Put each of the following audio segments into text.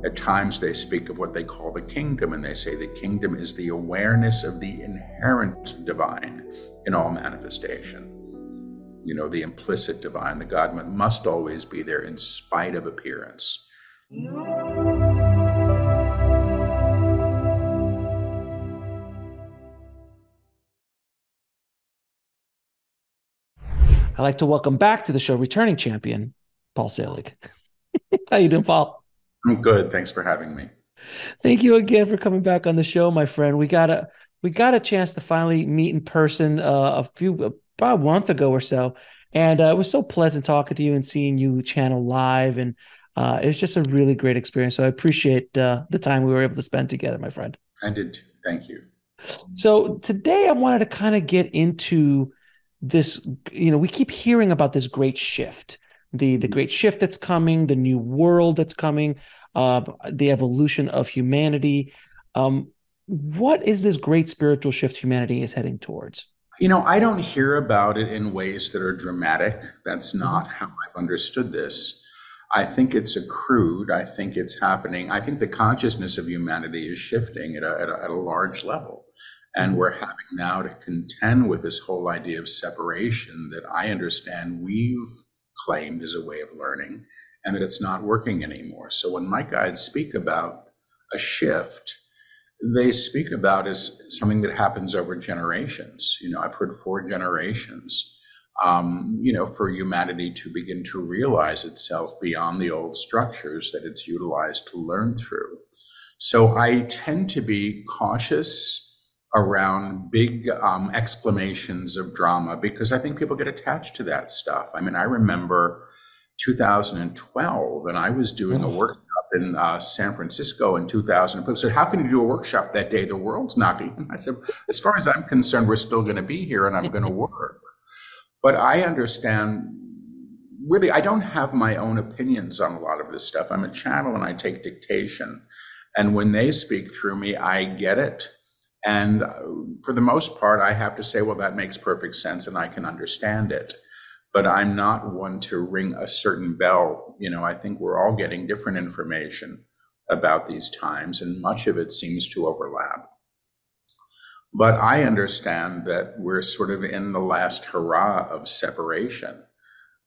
At times they speak of what they call the kingdom, and they say the kingdom is the awareness of the inherent divine in all manifestation. The implicit divine, the God must always be there in spite of appearance. I'd like to welcome back to the show returning champion, Paul Selig. How you doing, Paul? I'm good. Thanks for having me. Thank you again for coming back on the show, my friend. We got a chance to finally meet in person about a month ago or so, and it was so pleasant talking to you and seeing you channel live, and it was just a really great experience. So I appreciate the time we were able to spend together, my friend. I did too. Thank you. So today I wanted to kind of get into this. We keep hearing about this great shift, the great shift that's coming, the new world that's coming, the evolution of humanity. What is this great spiritual shift humanity is heading towards? I don't hear about it in ways that are dramatic. That's not how I've understood this. I think it's accrued. I think it's happening. I think the consciousness of humanity is shifting at a large level. And we're having now to contend with this whole idea of separation that I understand we've claimed as a way of learning, and that it's not working anymore. So when my guides speak about a shift, they speak about as something that happens over generations. I've heard 4 generations, for humanity to begin to realize itself beyond the old structures that it's utilized to learn through. So I tend to be cautious around big exclamations of drama, because I think people get attached to that stuff. I mean, I remember 2012, and I was doing a workshop in San Francisco in 2000. People said, "How can you do a workshop that day? The world's not even." I said, "As far as I'm concerned, we're still going to be here, and I'm going to work." But I understand, really, I don't have my own opinions on a lot of this stuff. I'm a channel, and I take dictation. And when they speak through me, I get it. And for the most part, I have to say, well, that makes perfect sense, and I can understand it. But I'm not one to ring a certain bell. I think we're all getting different information about these times, and much of it seems to overlap. But I understand that we're sort of in the last hurrah of separation,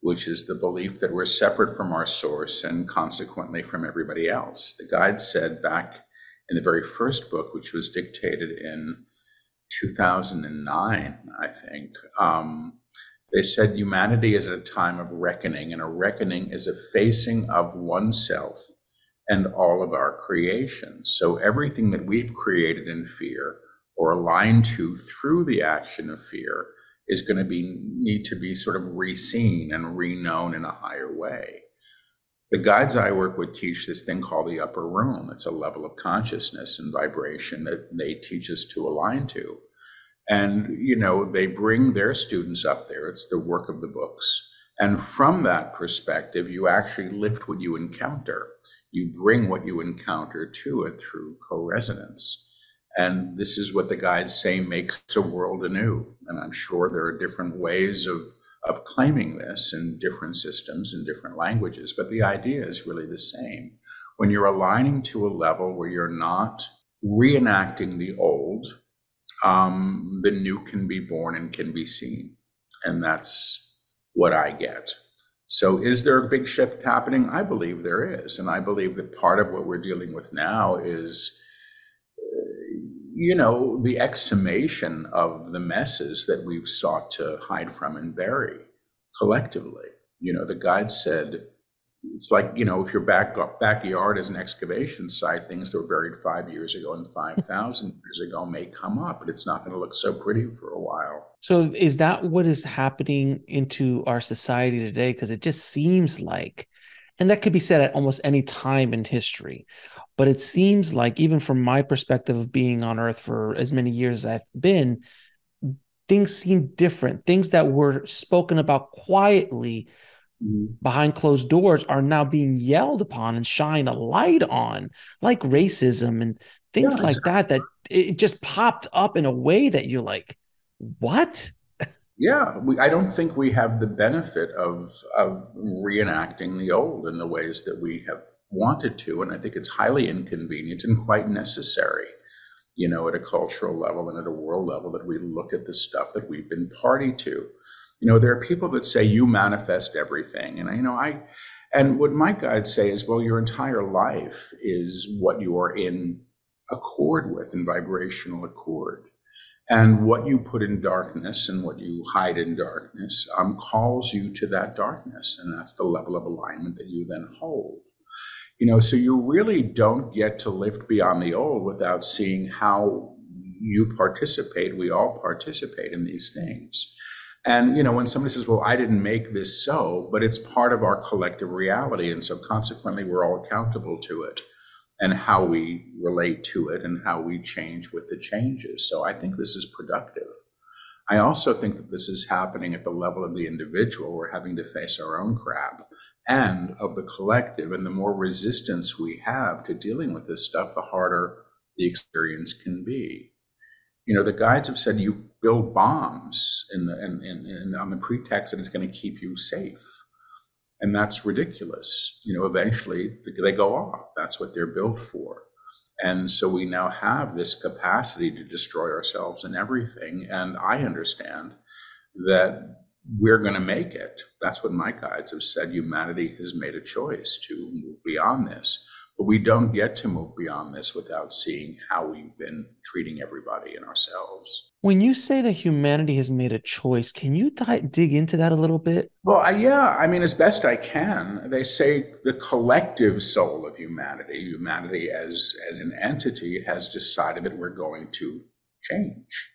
which is the belief that we're separate from our source and consequently from everybody else. The guide said back in the very first book, which was dictated in 2009, I think, they said humanity is at a time of reckoning, and a reckoning is a facing of oneself and all of our creation. So everything that we've created in fear or aligned to through the action of fear is going to need to be sort of re-seen and re-known in a higher way. The guides I work with teach this thing called the upper room. It's a level of consciousness and vibration that they teach us to align to. And, they bring their students up there. It's the work of the books. And from that perspective, you actually lift what you encounter. You bring what you encounter to it through co-resonance. And this is what the guides say makes a world anew. And I'm sure there are different ways of claiming this in different systems and different languages, but the idea is really the same. When you're aligning to a level where you're not reenacting the old, the new can be born and can be seen. And that's what I get. So is there a big shift happening? I believe there is. And I believe that part of what we're dealing with now is the exhumation of the messes that we've sought to hide from and bury collectively. The guide said, it's like, if your backyard is an excavation site, things that were buried 5 years ago and 5,000 years ago may come up, but it's not going to look so pretty for a while. So is that what is happening into our society today? Because it just seems like, and that could be said at almost any time in history, but it seems like, even from my perspective of being on Earth for as many years as I've been, things seem different. Things that were spoken about quietly behind closed doors are now being yelled upon and shined a light on, like racism and things like that it just popped up in a way that you're like, what? Yeah, I don't think we have the benefit of reenacting the old in the ways that we have wanted to, and I think it's highly inconvenient and quite necessary, at a cultural level and at a world level, that we look at the stuff that we've been party to. There are people that say you manifest everything, and and what my guides say is, well, your entire life is what you are in accord with, in vibrational accord. And what you put in darkness and what you hide in darkness calls you to that darkness. And that's the level of alignment that you then hold. So you really don't get to lift beyond the old without seeing how you participate. We all participate in these things. And, when somebody says, well, I didn't make this so, but it's part of our collective reality. And so consequently, we're all accountable to it, and how we relate to it and how we change with the changes. So I think this is productive. I also think that this is happening at the level of the individual. We're having to face our own crap, and of the collective. And the more resistance we have to dealing with this stuff, the harder the experience can be. The guides have said you build bombs on the pretext that it's going to keep you safe. And that's ridiculous. Eventually they go off. That's what they're built for. And so we now have this capacity to destroy ourselves and everything. And I understand that we're going to make it. That's what my guides have said. Humanity has made a choice to move beyond this. But we don't get to move beyond this without seeing how we've been treating everybody and ourselves. When you say that humanity has made a choice, can you dig into that a little bit? Well, as best I can. They say the collective soul of humanity as an entity, has decided that we're going to change.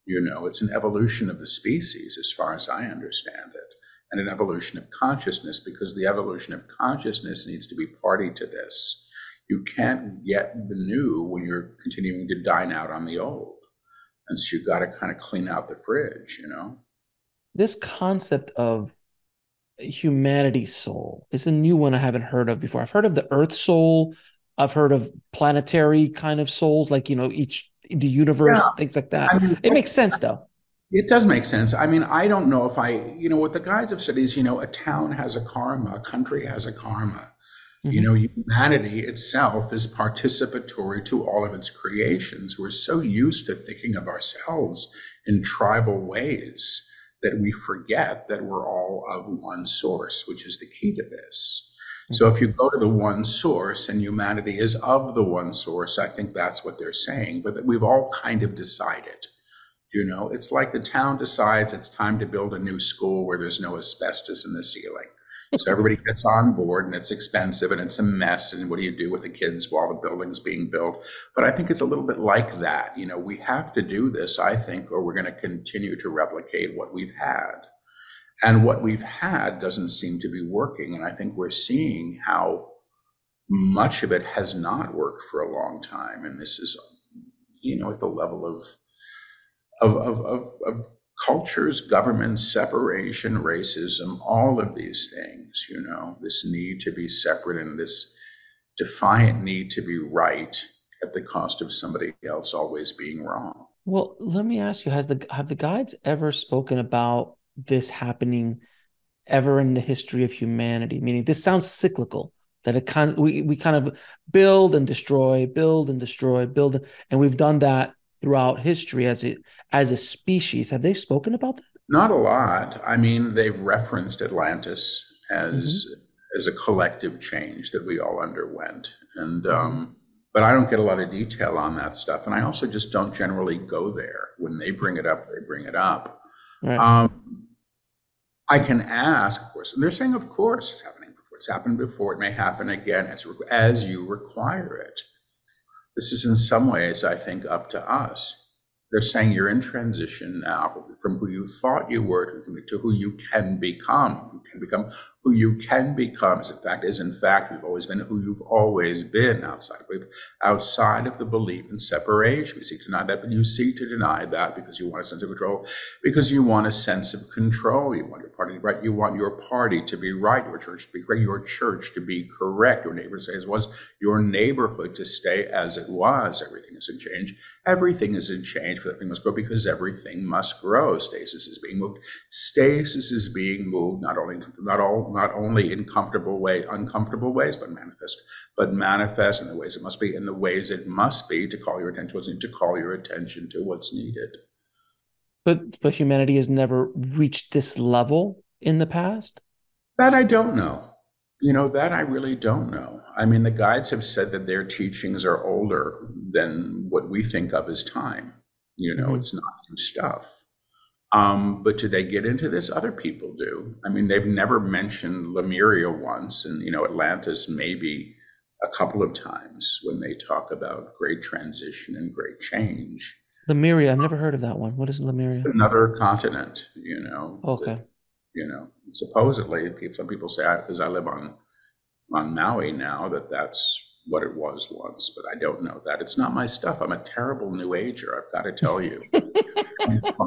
It's an evolution of the species, as far as I understand it, and an evolution of consciousness, because the evolution of consciousness needs to be party to this. You can't get the new when you're continuing to dine out on the old. And so you've got to kind of clean out the fridge, This concept of humanity soul is a new one I haven't heard of before. I've heard of the earth soul. I've heard of planetary kind of souls, like, the universe, things like that. It makes sense, though. It does make sense. I don't know if what the guides have said is, a town has a karma, a country has a karma. Humanity itself is participatory to all of its creations. We're so used to thinking of ourselves in tribal ways that we forget that we're all of one source, which is the key to this. So if you go to the one source and humanity is of the one source, I think that's what they're saying, but that we've all kind of decided. It's like the town decides it's time to build a new school where there's no asbestos in the ceiling. So everybody gets on board, and it's expensive and it's a mess. And what do you do with the kids while the building's being built? But I think it's a little bit like that. We have to do this, I think, or we're going to continue to replicate what we've had. And what we've had doesn't seem to be working. And I think we're seeing how much of it has not worked for a long time. And this is, at the level of cultures, governments, separation, racism, all of these things, this need to be separate and this defiant need to be right at the cost of somebody else always being wrong. Well, let me ask you, have the guides ever spoken about this happening ever in the history of humanity? Meaning, this sounds cyclical, that we kind of build and destroy, and we've done that throughout history as a species. Have they spoken about that? Not a lot. They've referenced Atlantis as a collective change that we all underwent. And but I don't get a lot of detail on that stuff. And I also just don't generally go there. When they bring it up, they bring it up. Right. I can ask, of course, and they're saying, of course, it's happening before. It's happened before. It may happen again as you require it. This is in some ways, I think, up to us. They're saying you're in transition now from who you thought you were to who you can become. You can become who you can become is in fact, you've always been who you've always been outside of the belief in separation. You seek to deny that, but you seek to deny that because you want a sense of control, because you want a sense of control. You want your party to be right. You want your party to be right, your church to be correct, your church to be correct, your neighbor to stay as it was, your neighborhood to stay as it was. Everything is in change. Everything is in change. For everything must grow because everything must grow. Stasis is being moved. Stasis is being moved. Not not only in uncomfortable ways, but manifest in the ways it must be, in the ways it must be to call your attention to what's needed, to call your attention to what's needed. But humanity has never reached this level in the past. That I don't know. That I really don't know. I mean, the guides have said that their teachings are older than what we think of as time. It's not new stuff. But do they get into this? Other people do. I mean, they've never mentioned Lemuria once, and, Atlantis maybe a couple of times when they talk about great transition and great change. Lemuria, I've never heard of that one. What is Lemuria? Another continent, Okay. Supposedly, some people say, because I live on Maui now, that's what it was once, but I don't know that. It's not my stuff. I'm a terrible New Ager, I've got to tell you.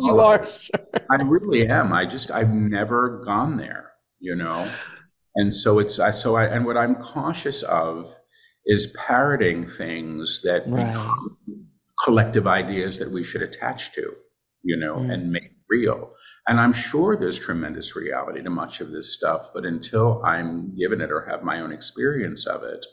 You are, sir. I really am. I've never gone there, and so and what I'm cautious of is parroting things that become collective ideas that we should attach to, and make real. And I'm sure there's tremendous reality to much of this stuff, but until I'm given it or have my own experience of it,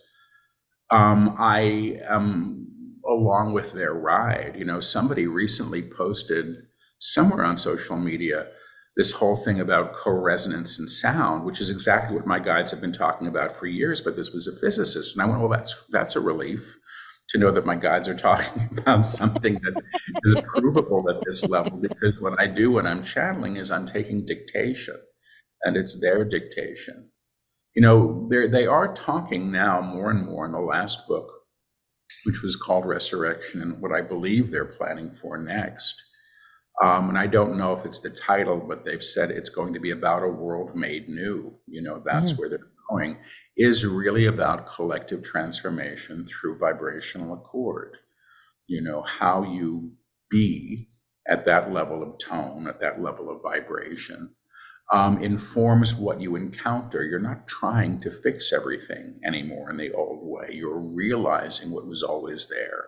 I am along with their ride. Somebody recently posted somewhere on social media this whole thing about co-resonance and sound, which is exactly what my guides have been talking about for years, but this was a physicist. And I went, well, that's a relief to know that my guides are talking about something that is provable at this level, because what I do when I'm channeling is I'm taking dictation, and it's their dictation. They are talking now more and more in the last book, which was called Resurrection, and what I believe they're planning for next. And I don't know if it's the title, but they've said it's going to be about a world made new. That's where they're going, is really about collective transformation through vibrational accord. How you be at that level of tone, at that level of vibration, informs what you encounter. You're not trying to fix everything anymore in the old way. You're realizing what was always there,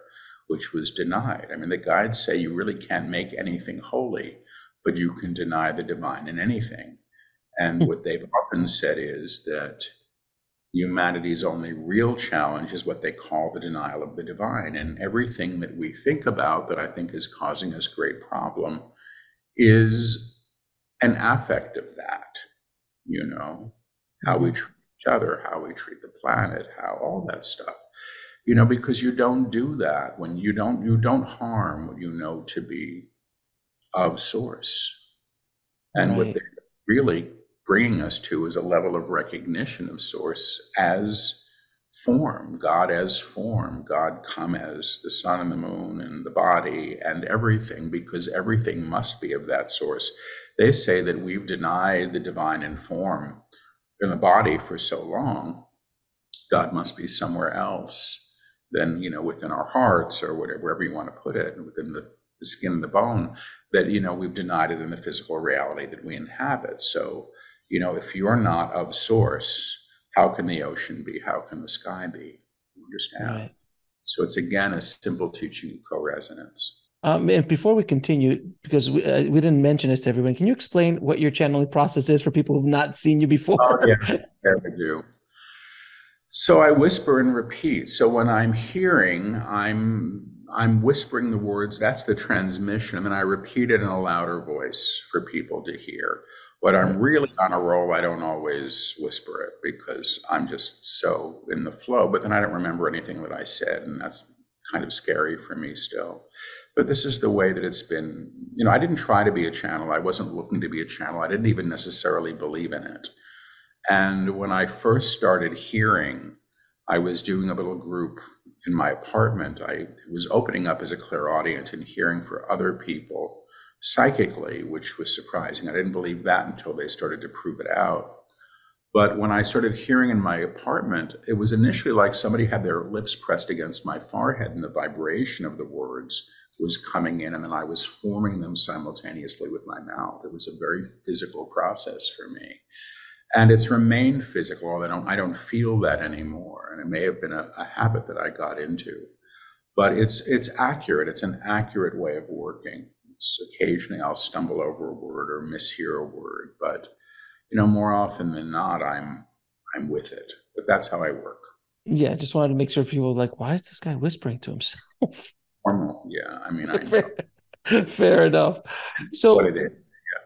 which was denied. I mean, the guides say you really can't make anything holy, but you can deny the divine in anything. And what they've often said is that humanity's only real challenge is what they call the denial of the divine. And everything that we think about that I think is causing us great problem is an affect of that, how we treat each other, how we treat the planet, how all that stuff, because you don't do that when you don't harm what you know to be of source. And what they're really bringing us to is a level of recognition of source as form, God come as the sun and the moon and the body and everything, because everything must be of that source. They say that we've denied the divine in form in the body for so long, God must be somewhere else than, within our hearts or wherever you want to put it, within the skin and the bone, that, we've denied it in the physical reality that we inhabit. So, if you're not of source, how can the ocean be? How can the sky be? You understand? Right. So it's, again, a simple teaching of co-resonance. And before we continue, because we didn't mention this to everyone, can you explain what your channeling process is for people who've not seen you before? Oh, yeah, I do. So I whisper and repeat. So when I'm hearing, I'm whispering the words, that's the transmission, and then I repeat it in a louder voice for people to hear. When I'm really on a roll, I don't always whisper it because I'm just so in the flow, but then I don't remember anything that I said, and that's kind of scary for me still. But this is the way that it's been. I didn't try to be a channel. I wasn't looking to be a channel. I didn't even necessarily believe in it. And when I first started hearing, I was doing a little group in my apartment. I was opening up as a clairaudient and hearing for other people psychically, which was surprising. I didn't believe that until they started to prove it out. But when I started hearing in my apartment, it was initially like somebody had their lips pressed against my forehead and the vibration of the words was coming in, and then I was forming them simultaneously with my mouth. It was a very physical process for me. And it's remained physical, although I don't feel that anymore. And it may have been a habit that I got into. But it's accurate. It's an accurate way of working. Occasionally I'll stumble over a word or mishear a word, but more often than not, I'm with it. But that's how I work. Yeah, I just wanted to make sure people were like, why is this guy whispering to himself? Normal, yeah. I mean, I know fair, fair enough. what So it is.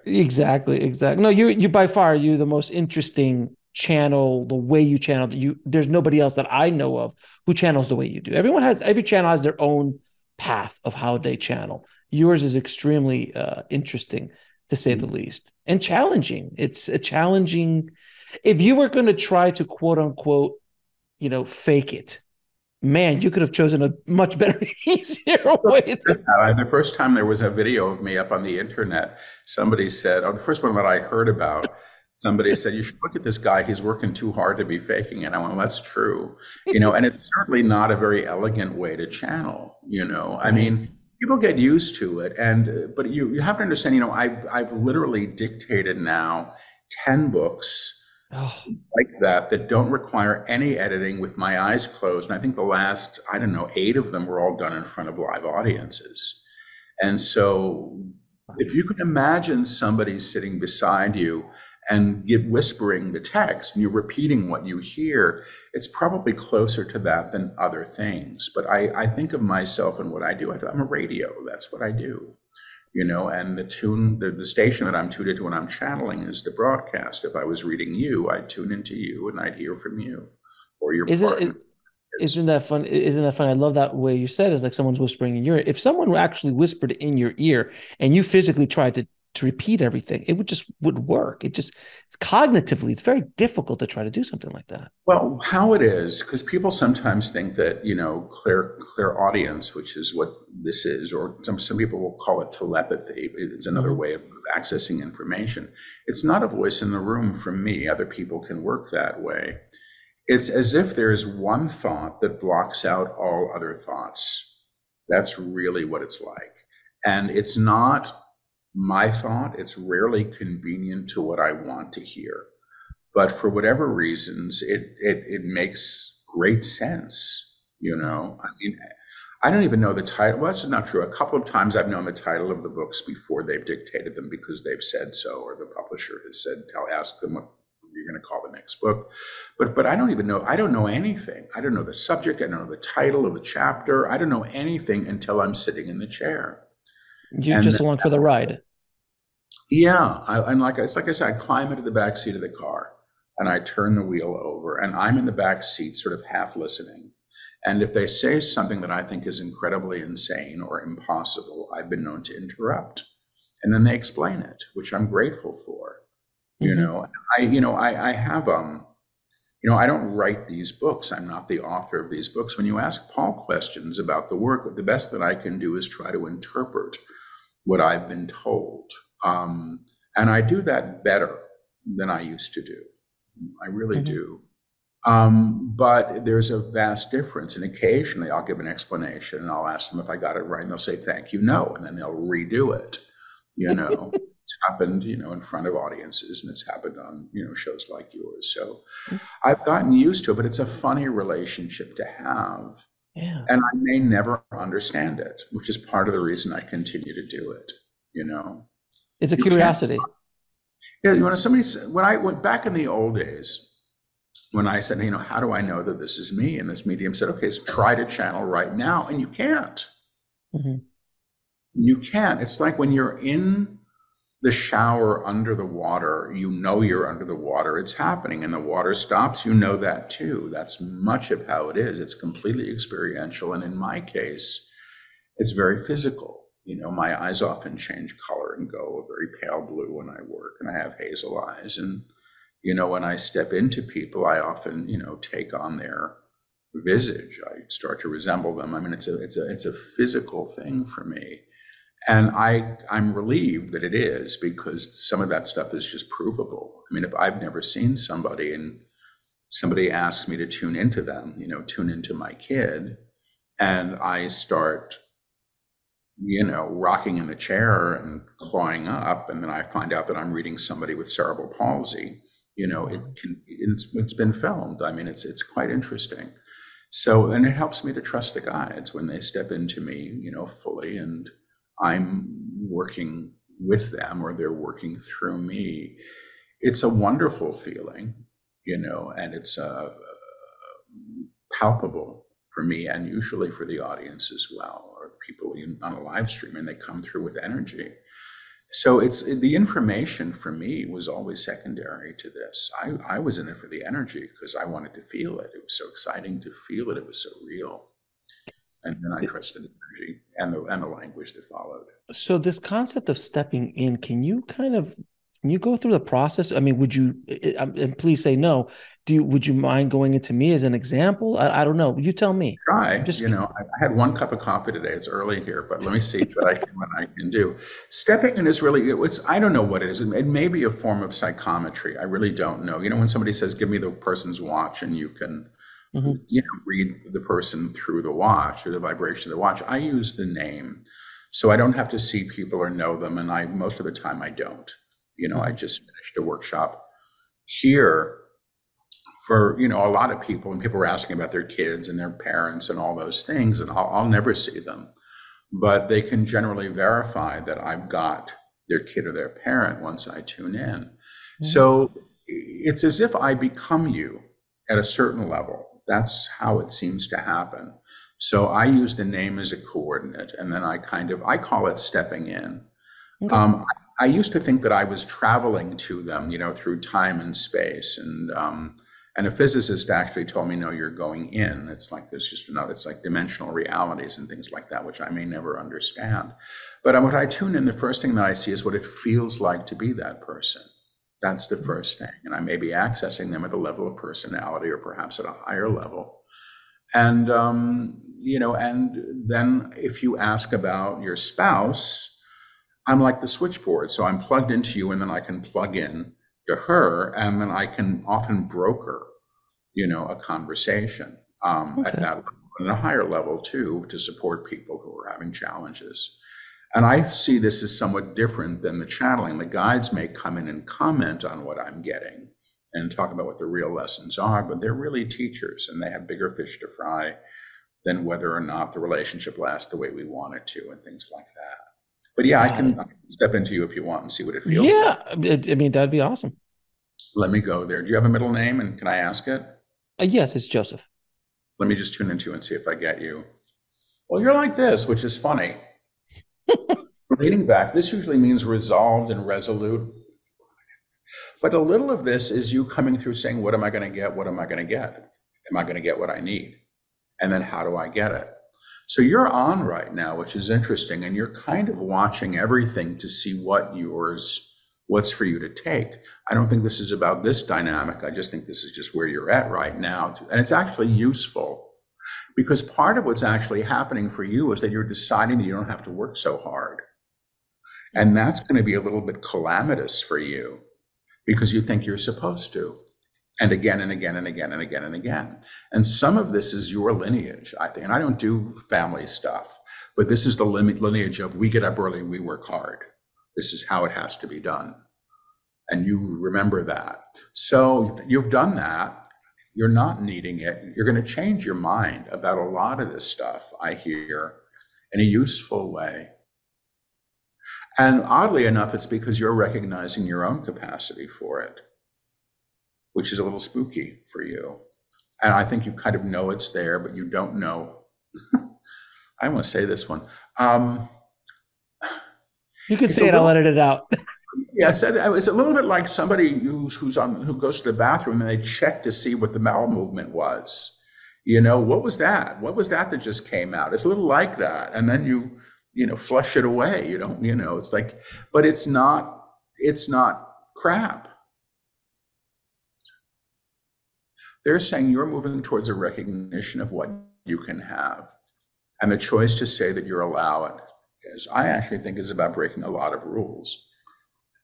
exactly, exactly. No, you by far you the most interesting channel. The way you channel, there's nobody else that I know of who channels the way you do. Every channel has their own path of how they channel. Yours is extremely interesting to say the least, and challenging. It's a challenging. If you were going to try to quote unquote, fake it, man, you could have chosen a much better, easier way. The first time there was a video of me up on the internet, somebody said, the first one that I heard about, somebody said, you should look at this guy. He's working too hard to be faking it. I went, well, that's true. And it's certainly not a very elegant way to channel, I mean, people get used to it. But you have to understand, I've literally dictated now 10 books Oh, like that don't require any editing with my eyes closed. And I think the last, I don't know, 8 of them were all done in front of live audiences. And so if you can imagine somebody sitting beside you and whispering the text and you're repeating what you hear, it's probably closer to that than other things. But I think of myself and what I do. I'm a radio. That's what I do. And the station that I'm tuned into when I'm channeling is the broadcast. If I was reading you, I'd tune into you and I'd hear from you or your partner. Isn't that fun? Isn't that fun? I love that way you said it. It's like someone's whispering in your ear. If someone actually whispered in your ear and you physically tried to repeat everything, it would work. It's cognitively, it's very difficult to try to do something like that. Well, how it is, because people sometimes think that, clear audience, which is what this is, or some people will call it telepathy. It's another way of accessing information. It's not a voice in the room from me. Other people can work that way. It's as if there is one thought that blocks out all other thoughts. That's really what it's like. And it's not my thought. It's rarely convenient to what I want to hear. But for whatever reasons, it makes great sense. I mean, I don't even know the title. Well, that's not true. A couple of times I've known the title of the books before they've dictated them because they've said so, or the publisher has said, ask them what you're going to call the next book. But I don't even know. I don't know anything. I don't know the subject. I don't know the title of the chapter. I don't know anything until I'm sitting in the chair. You're just along for the ride. Yeah. It's like I said, I climb into the back seat of the car and I turn the wheel over and I'm in the back seat sort of half listening. And if they say something that I think is incredibly insane or impossible, I've been known to interrupt. And then they explain it, which I'm grateful for. I have, I don't write these books. I'm not the author of these books. When you ask Paul questions about the work, the best that I can do is try to interpret what I've been told. And I do that better than I used to do. I really do. But there's a vast difference. And occasionally I'll give an explanation and I'll ask them if I got it right. And they'll say, thank you, no. And then they'll redo it. It's happened, in front of audiences, and it's happened on, shows like yours. So I've gotten used to it, but it's a funny relationship to have. Yeah. And I may never understand it, which is part of the reason I continue to do it. It's a curiosity. Yeah, when I went back in the old days, when I said, how do I know that this is me? And this medium said, okay, so try to channel right now. And you can't. You can't. It's like when you're in the shower under the water, you're under the water, it's happening, and the water stops, that too. That's much of how it is. It's completely experiential. And in my case, it's very physical. My eyes often change color and go a very pale blue when I work, and I have hazel eyes. And, when I step into people, I often, take on their visage. I start to resemble them. I mean, it's a physical thing for me. And I'm relieved that it is, because some of that stuff is just provable. I mean, if I've never seen somebody and somebody asks me to tune into them, tune into my kid, and I start, rocking in the chair and clawing up, and then I find out that I'm reading somebody with cerebral palsy, it's been filmed. I mean, it's quite interesting. So, and it helps me to trust the guides when they step into me, fully, and I'm working with them or they're working through me. It's a wonderful feeling, and it's palpable for me and usually for the audience as well, or people on a live stream, and they come through with energy. So it's the information for me was always secondary to this. I was in it for the energy because I wanted to feel it. It was so exciting to feel it. It was so real. And then I trusted the energy and the language that followed. So this concept of stepping in, can you go through the process? I mean, would you, and please say no, would you mind going into me as an example? I don't know. You tell me. Try, Just, I had one cup of coffee today. It's early here, but let me see what I can do. Stepping in is really, I don't know what it is. It may be a form of psychometry. I really don't know. When somebody says, give me the person's watch and you can, read the person through the watch or the vibration of the watch. I use the name. So I don't have to see people or know them. And most of the time I don't. I just finished a workshop here for, a lot of people, and people were asking about their kids and their parents and all those things. And I'll never see them, but they can generally verify that I've got their kid or their parent once I tune in. Mm-hmm. So it's as if I become you at a certain level. That's how it seems to happen. So I use the name as a coordinate, and then I call it stepping in. Okay. I used to think that I was traveling to them, through time and space. And a physicist actually told me, no, you're going in. It's like there's just it's like dimensional realities and things like that, which I may never understand. But when I tune in, the first thing that I see is what it feels like to be that person. That's the first thing. And I may be accessing them at a level of personality or perhaps at a higher level. And, and then if you ask about your spouse, I'm like the switchboard. So I'm plugged into you, and then I can plug in to her, and then I can often broker, a conversation at that level, and a higher level too, to support people who are having challenges. And I see this as somewhat different than the channeling. The guides may come in and comment on what I'm getting and talk about what the real lessons are, but they're really teachers, and they have bigger fish to fry than whether or not the relationship lasts the way we want it to, and things like that. But yeah, I can step into you if you want and see what it feels like. I mean, that'd be awesome. Let me go there. Do you have a middle name, and can I ask it? Yes, it's Joseph. Let me just tune into you and see if I get you. Well, you're like this, which is funny. Leaning back, this usually means resolved and resolute. But a little of this is you coming through saying, what am I going to get? What am I going to get? Am I going to get what I need? And then how do I get it? So you're on right now, which is interesting. And you're kind of watching everything to see what's for you to take. I don't think this is about this dynamic. I just think this is just where you're at right now. And it's actually useful because part of what's actually happening for you is that you're deciding that you don't have to work so hard. And that's going to be a little bit calamitous for you because you think you're supposed to. And again and again and again and again and again. And some of this is your lineage, I think. And I don't do family stuff, but this is the lineage of we get up early, we work hard. This is how it has to be done. And you remember that. So you've done that. You're not needing it. You're going to change your mind about a lot of this stuff, I hear, in a useful way. And oddly enough, it's because you're recognizing your own capacity for it, which is a little spooky for you. And I think you kind of know it's there, but you don't know. I want to say this one. You can say it, I'll edit it out. Yeah, it's a little bit like somebody who goes to the bathroom and they check to see what the bowel movement was. What was that? What was that just came out? It's a little like that. And then you flush it away. You don't, it's like, but it's not crap. They're saying you're moving towards a recognition of what you can have. And the choice to say that you're allowed I actually think is about breaking a lot of rules.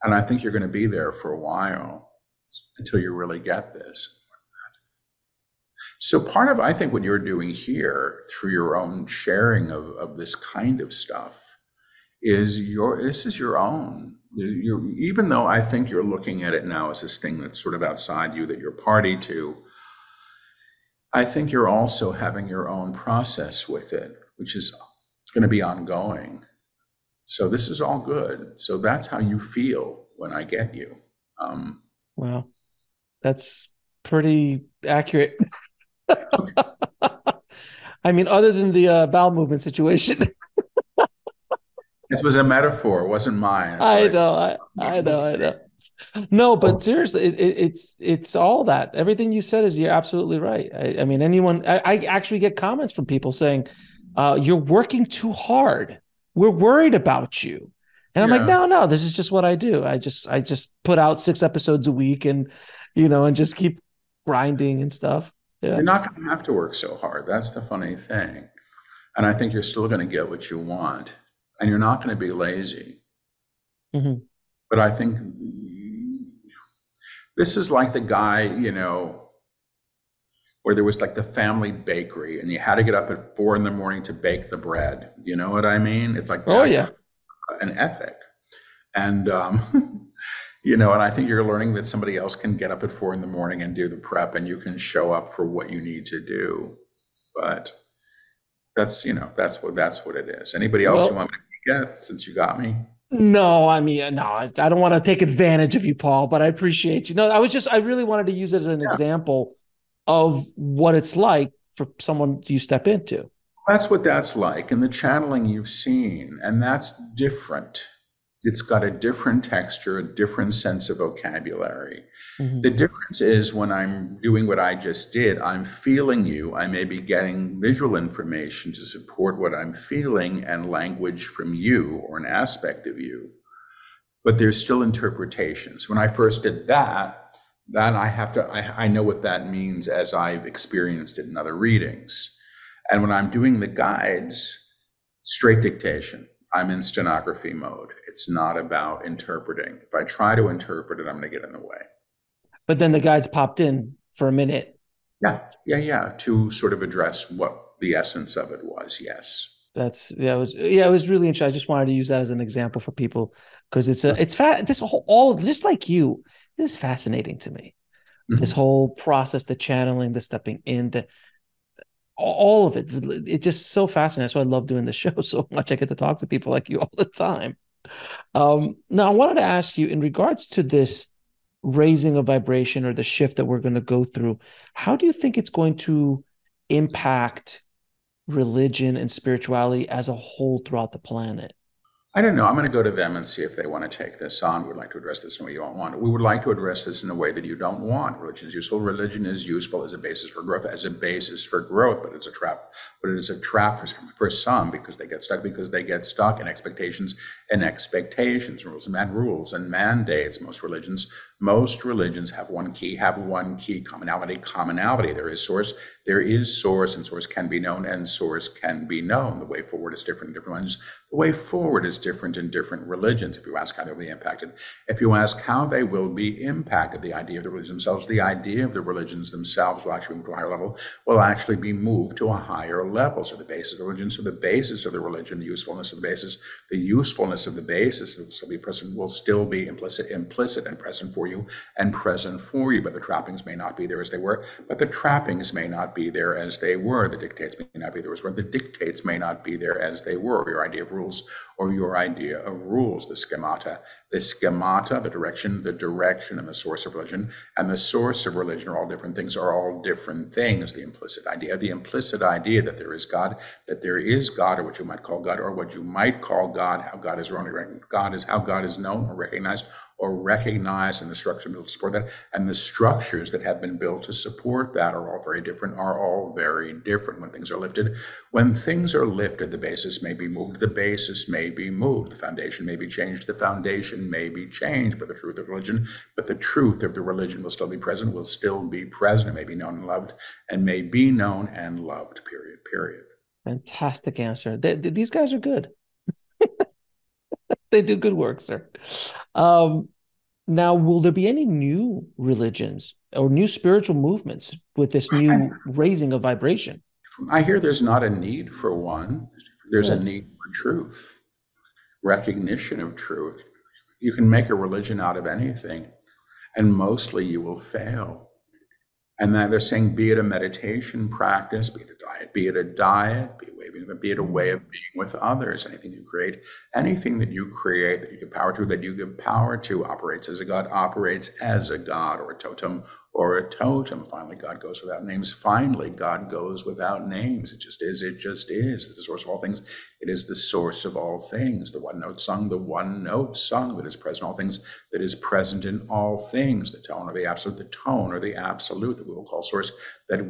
And I think you're going to be there for a while until you really get this. So part of, I think, what you're doing here through your own sharing of this kind of stuff is this is your own. Even though I think you're looking at it now as this thing that's sort of outside you that you're party to, I think you're also having your own process with it, which is going to be ongoing. So this is all good. So that's how you feel when I get you. Wow, that's pretty accurate. Okay. I mean, other than the bowel movement situation. This was a metaphor, it wasn't mine. That's what I I said. know, I know, I know. No, but seriously, it's all that. Everything you said is you're absolutely right. I mean, I actually get comments from people saying, "You're working too hard. We're worried about you." And I'm like, Yeah. "No, no, this is just what I do. I just put out 6 episodes a week, and and just keep grinding and stuff." Yeah. You're not going to have to work so hard. That's the funny thing. And I think you're still going to get what you want. And you're not going to be lazy. Hmm. But I think this is like the guy, where there was like the family bakery and you had to get up at 4 in the morning to bake the bread. You know what I mean? It's like Oh that's yeah. an ethic. And, and I think you're learning that somebody else can get up at 4 in the morning and do the prep and you can show up for what you need to do. But that's what it is. Anybody else you Well, want me to get since you got me? no, I mean, no, I don't want to take advantage of you, Paul, but I appreciate you. No, I really wanted to use it as an Yeah. example of what it's like for someone you step into. That's what that's like. And the channeling you've seen, and that's different. It's got a different texture, a different sense of vocabulary. The Hmm. difference is when I'm doing what I just did, I'm feeling you. I may be getting visual information to support what I'm feeling and language from you or an aspect of you, but there's still interpretations. When I first did that, then I know what that means as I've experienced it in other readings. And when I'm doing the guides, straight dictation. I'm in stenography mode. It's not about interpreting. If I try to interpret it, I'm going to get in the way. But then the guides popped in for a minute. Yeah, yeah, yeah. To sort of address what the essence of it was. Yes. It was really interesting. I just wanted to use that as an example for people because it's fat. This whole all just like you, this is fascinating to me. This Mhm. whole process, the channeling, the stepping in, the all of it. It's just so fascinating. That's why I love doing the show so much. I get to talk to people like you all the time. Now, I wanted to ask you in regards to this raising of vibration or the shift that we're going to go through, how do you think it's going to impact religion and spirituality as a whole throughout the planet? I don't know. I'm going to go to them and see if they want to take this on. We'd like to address this in a way you don't want. We would like to address this in a way that you don't want. Religion is useful. Religion is useful as a basis for growth, but it's a trap. But it is a trap for some because they get stuck in expectations, rules and mandates. Most religions have one key, commonality. There is source, and source can be known, and source can be known. The way forward is different in different religions. The way forward is different in different religions. If you ask how they'll be impacted, the idea of the religions will actually move to a higher level, will actually be moved to a higher level. So the basis of religion, the usefulness of the basis will still be implicit and present for you, but the trappings may not be there as they were. The dictates may not be there as well. The dictates may not be there as they were. Your idea of rules, the schemata, the direction, and the source of religion. And the source of religion are all different things. The implicit idea that there is God, or what you might call God, how God is known or recognized, and the structure built to support that, and the structures that have been built to support that are all very different. When things are lifted, the basis may be moved. The foundation may be changed. But the truth of the religion will still be present. It may be known and loved. Period. Fantastic answer. These guys are good. They do good work, sir. Um, Now, will there be any new religions or new spiritual movements with this new raising of vibration? I hear there's not a need for one. There's a Good. need for truth, recognition of truth. You can make a religion out of anything, and mostly you will fail. And then they're saying, be it a meditation practice, be it a diet, be it be it a way of being with others. Anything you create, anything that you create that you give power to, that you give power to, operates as a God, operates as a God or a totem or a totem. Finally, God goes without names. Finally, God goes without names. It just is. It just is. It's the source of all things. It is the source of all things. The one note sung, the one note sung that is present in all things, that is present in all things. The tone or the absolute, the tone or the absolute that we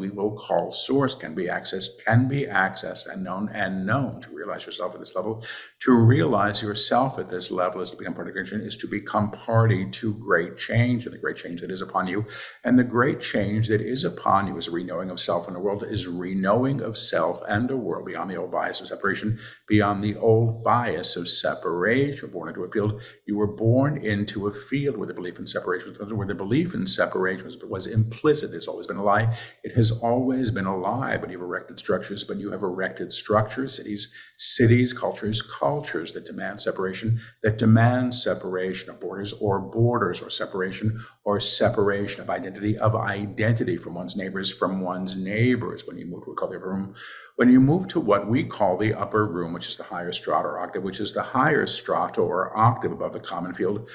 will call source, can be accessed and known. To realize yourself at this level, to realize yourself at this level is to become part of creation, is to become party to great change, and the great change that is upon you. And the great change that is upon you is a renowing of self and the world, is renowing of self and a world beyond the old bias of separation, beyond the old bias of separation. You're born into a field. You were born into a field where the belief in separation was implicit. It's always been a lie. It has always been a lie, but you've erected structures, cities, cultures that demand separation of borders or separation of identity from one's neighbors, When you move to the upper room, when you move to what we call the upper room, which is the higher strata or octave, above the common field,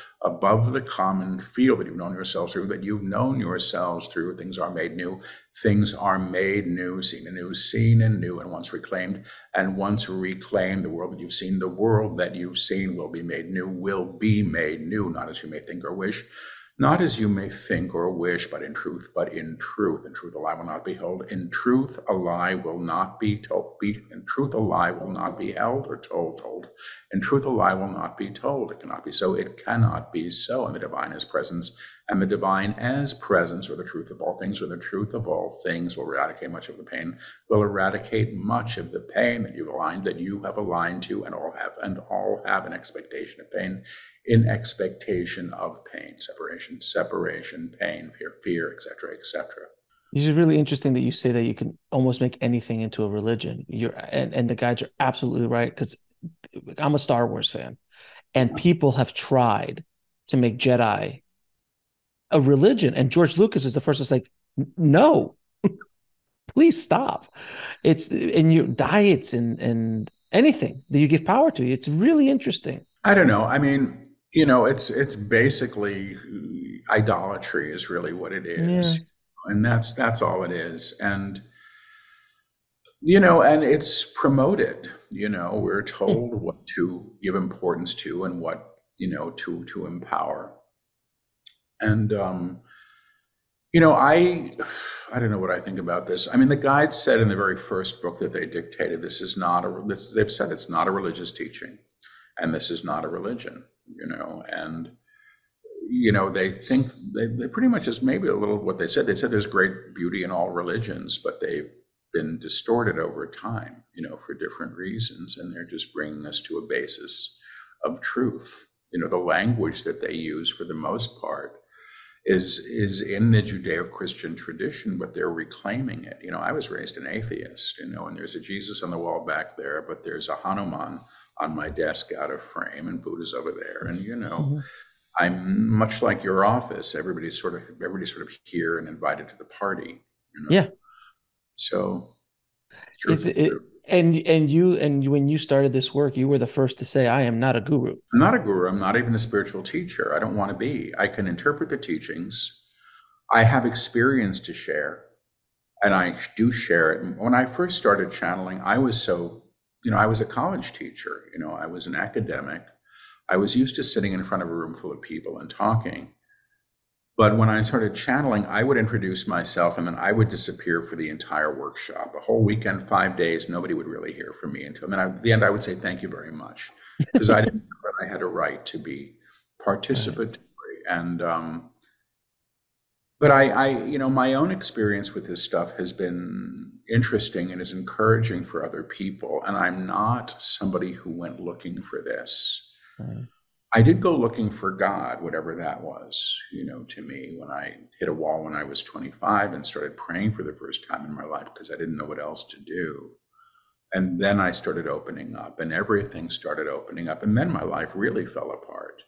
that you've known yourselves through, things are made new. Seen anew, and once reclaimed, the world that you've seen will be made new, not as you may think or wish, but in truth, a lie will not be held. In truth, a lie will not be told. In truth, a lie will not be held or told. In truth, a lie will not be told. It cannot be so. And the divine is presence. And the divine as presence, or the truth of all things, will eradicate much of the pain. That you have aligned to, and all have an expectation of pain. In expectation of pain, separation, pain, fear, etc., etc. It's just really interesting that you say that you can almost make anything into a religion. And the guys are absolutely right, because I'm a Star Wars fan, and people have tried to make Jedi a religion, and George Lucas is the first that's like, no, please stop. It's in your diets and anything that you give power to. It's really interesting. I don't know. I mean, it's basically idolatry is really what it is. Yeah. And that's all it is. And and it's promoted. We're told what to give importance to and what to empower. And I don't know what I think about this. I mean, the guide said in the very first book that they dictated, they've said it's not a religious teaching, and this is not a religion. And they think they pretty much is maybe a little what they said. They said there's great beauty in all religions, but they've been distorted over time, for different reasons, and they're just bringing us to a basis of truth. The language that they use for the most part is in the Judeo-Christian tradition, but they're reclaiming it. I was raised an atheist, and there's a Jesus on the wall back there, but there's a Hanuman on my desk out of frame, and Buddha's over there. And I'm much like your office. Everybody's sort of here and invited to the party. Yeah. So and when you started this work, you were the first to say, I am not a guru. I'm not a guru. I'm not even a spiritual teacher. I don't want to be. I can interpret the teachings. I have experience to share, and I do share it. And when I first started channeling, I was I was a college teacher. I was an academic. I was used to sitting in front of a room full of people and talking. But when I started channeling, I would introduce myself, and then I would disappear for the entire workshop. A whole weekend, 5 days, nobody would really hear from me until then. At the end, I would say, thank you very much, because I didn't know that I had a right to be participatory. And, but my own experience with this stuff has been interesting and is encouraging for other people. And I'm not somebody who went looking for this. Right. I did go looking for God, whatever that was, to me, when I hit a wall when I was 25 and started praying for the first time in my life because I didn't know what else to do. And then I started opening up, and everything started opening up. And then my life really fell apart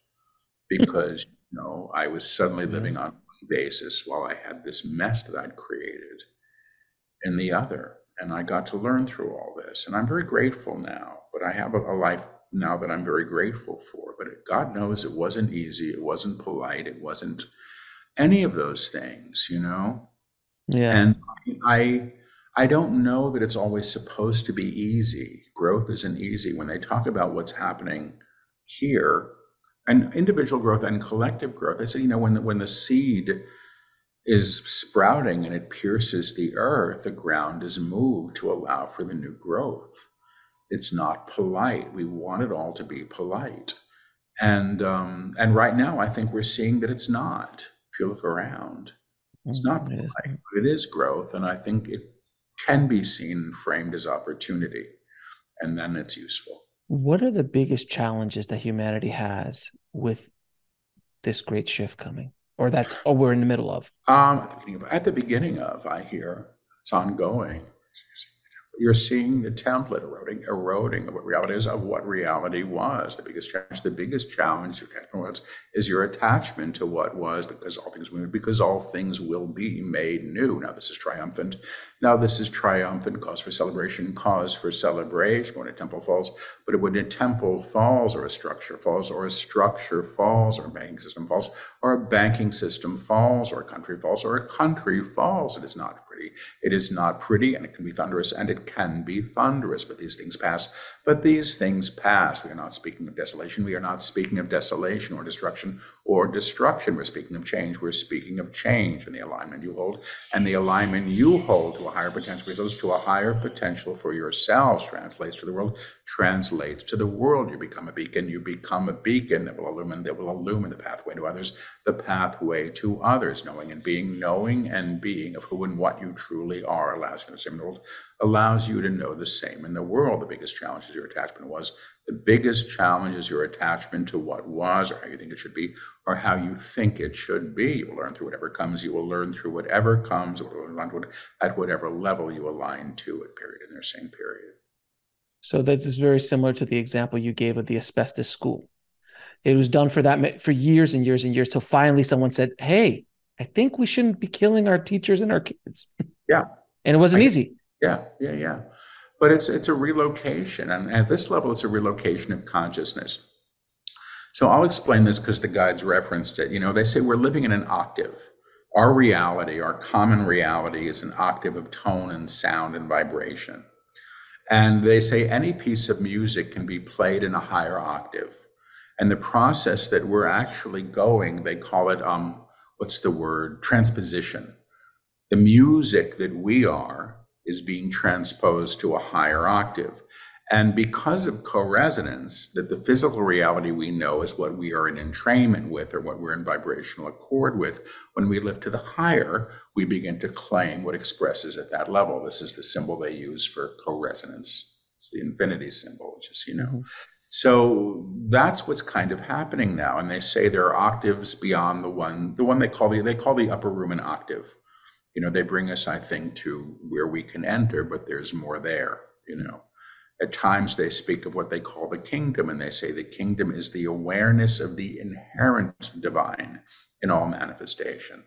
because, I was suddenly living on one basis while I had this mess that I'd created in the other. And I got to learn through all this. And I'm very grateful now. But I have a life now that I'm very grateful for. But God knows it wasn't easy. It wasn't polite. It wasn't any of those things, you know? Yeah. And I I don't know that it's always supposed to be easy. Growth isn't easy. When they talk about what's happening here, and individual growth and collective growth, they say, when the seed is sprouting and it pierces the earth, the ground is moved to allow for the new growth. It's not polite. We want it all to be polite. And right now, I think we're seeing that it's not. If you look around, it's not It is. polite, but it is growth, and I think it can be seen and framed as opportunity, and then it's useful. What are the biggest challenges that humanity has with this great shift coming, or we're in the middle of? At the beginning of, I hear it's ongoing. You're seeing the template eroding of what reality is, of what reality was. The biggest challenge is your attachment to what was, because all things will be made new. Now this is triumphant. Cause for celebration. When a temple falls, but when a temple falls, or a structure falls, or a structure falls, or a banking system falls, or a banking system falls, or a country falls, or a country falls, it is not pretty. It is not pretty, and it can be thunderous, but these things pass. We are not speaking of desolation. We are not speaking of desolation or destruction. We're speaking of change. We're speaking of change, and the alignment you hold. And the alignment you hold to a higher potential results to a higher potential for yourselves, translates to the world, translates to the world. You become a beacon. That will illumine the pathway to others, knowing and being of who and what you truly are allows you to same in the world, allows you to know the same in the world. The biggest challenge is your attachment to what was, or how you think it should be, or how you think it should be. You will learn through whatever comes. You will learn through whatever comes, at whatever level you align to it, period, in their same period. So this is very similar to the example you gave of the asbestos school. It was done for years and years and years, till finally someone said, "Hey, I think we shouldn't be killing our teachers and our kids." Yeah. And it wasn't easy. Yeah. But it's a relocation. And at this level, it's a relocation of consciousness. So I'll explain this because the guides referenced it. They say we're living in an octave. Our reality, our common reality, is an octave of tone and sound and vibration. And they say any piece of music can be played in a higher octave. And the process that we're actually going, they call it, transposition. The music that we are is being transposed to a higher octave. And because of co-resonance, that the physical reality we know is what we are in entrainment with, or what we're in vibrational accord with. When we lift to the higher, we begin to claim what expresses at that level. This is the symbol they use for co-resonance. It's the infinity symbol, which is, So that's what's kind of happening now. And they say there are octaves beyond the one they call the upper room an octave. They bring us, I think, to where we can enter, but there's more there, At times they speak of what they call the kingdom, and they say the kingdom is the awareness of the inherent divine in all manifestation.